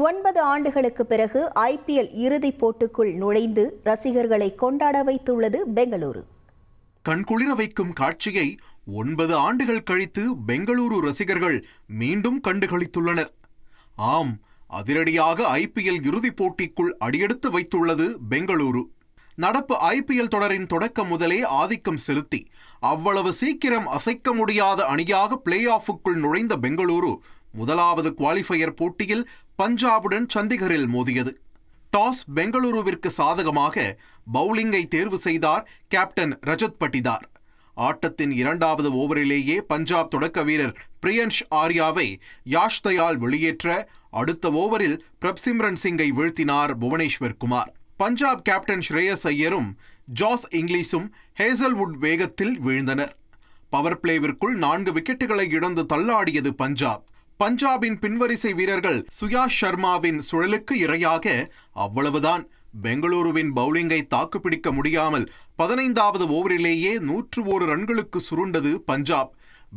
9 ஆண்டுகளுக்கு பிறகு IPL இறுதிப் போட்டிக்குள் நுழைந்து ரசிகர்களை கொண்டாட வைத்துள்ளது பெங்களூரு. கண்குளிர வைக்கும் காட்சியை 9 ஆண்டுகள் கழித்து பெங்களூரு ரசிகர்கள் மீண்டும் கண்டுகளித்துள்ளனர். ஆம், அதிரடியாக IPL இறுதிப் போட்டிக்குள் அடியெடுத்து வைத்துள்ளது பெங்களூரு. நடப்பு IPL தொடரின் தொடக்கம் முதலே ஆதிக்கம் செலுத்தி அவ்வளவு சீக்கிரம் அசைக்க முடியாத அணியாக பிளே ஆஃபுக்குள் நுழைந்த பெங்களூரு முதலாவது குவாலிஃபயர் போட்டியில் பஞ்சாபுடன் சண்டிகரில் மோதியது. டாஸ் பெங்களூருவிற்கு சாதகமாக பவுலிங்கை தேர்வு செய்தார் கேப்டன் ரஜத் பட்டிதார். ஆட்டத்தின் 2வது ஓவரிலேயே பஞ்சாப் தொடக்க வீரர் பிரியன்ஷ் ஆர்யாவை யாஷ் தயால் வெளியேற்ற அடுத்த ஓவரில் பிரப்சிம்ரன் சிங்கை வீழ்த்தினார் புவனேஸ்வர் குமார். பஞ்சாப் கேப்டன் ஸ்ரேயஸ் ஐயரும் ஜாஸ் இங்கிலீஷும் ஹேசல்வுட் வேகத்தில் வீழ்ந்தனர். பவர் பிளேவிற்குள் 4 விக்கெட்டுகளை இழந்து தள்ளாடியது பஞ்சாப். பஞ்சாபின் பின்வரிசை வீரர்கள் சுயாஷ் சர்மாவின் சுழலுக்கு இரையாக அவ்வளவுதான். பெங்களூருவின் பவுலிங்கை தாக்குப்பிடிக்க முடியாமல் 15வது ஓவரிலேயே 101 ரன்களுக்கு சுருண்டது பஞ்சாப்.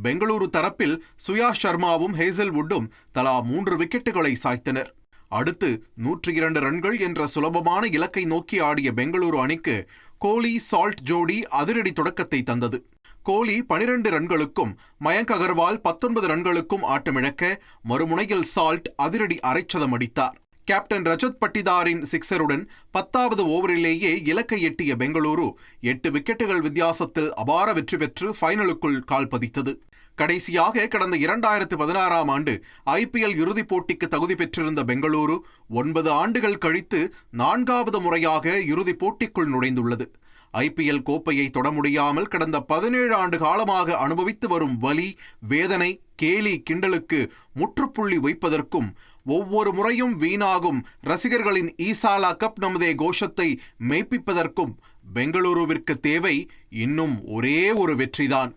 பெங்களூரு தரப்பில் சுயாஷ் சர்மாவும் ஹேசல்வுட்டும் தலா 3 விக்கெட்டுகளை சாய்த்தனர். அடுத்து 102 ரன்கள் என்ற சுலபமான இலக்கை நோக்கி ஆடிய பெங்களூரு அணிக்கு கோலி சால்ட் ஜோடி அதிரடி தொடக்கத்தை தந்தது. கோலி 12 ரன்களுக்கும் மயங்க் அகர்வால் 19 ரன்களுக்கும் ஆட்டமிழக்க மறுமுனையில் சால்ட் அதிரடி அரைச்சதம் அடித்தார். கேப்டன் ரஜத் பட்டிதாரின் சிக்ஸருடன் 10வது ஓவரிலேயே இலக்கை எட்டிய பெங்களூரு 8 விக்கெட்டுகள் வித்தியாசத்தில் அபார வெற்றி பெற்று ஃபைனலுக்குள் கால் பதித்தது. கடைசியாக கடந்த 2016ஆம் ஆண்டு IPL இறுதிப் போட்டிக்கு தகுதி பெற்றிருந்த பெங்களூரு 9 ஆண்டுகள் கழித்து 4வது முறையாக இறுதிப் போட்டிக்குள் நுழைந்துள்ளது. IPL கோப்பையை தொட முடியாமல் கடந்த 17 ஆண்டு காலமாக அனுபவித்து வரும் வலி, வேதனை, கேலி கிண்டலுக்கு முற்றுப்புள்ளி வைப்பதற்கும் ஒவ்வொரு முறையும் வீணாகும் ரசிகர்களின் ஈசாலா கப் நமதே கோஷத்தை மெய்ப்பிப்பதற்கும் பெங்களூருவிற்கு தேவை இன்னும் ஒரே ஒரு வெற்றிதான்.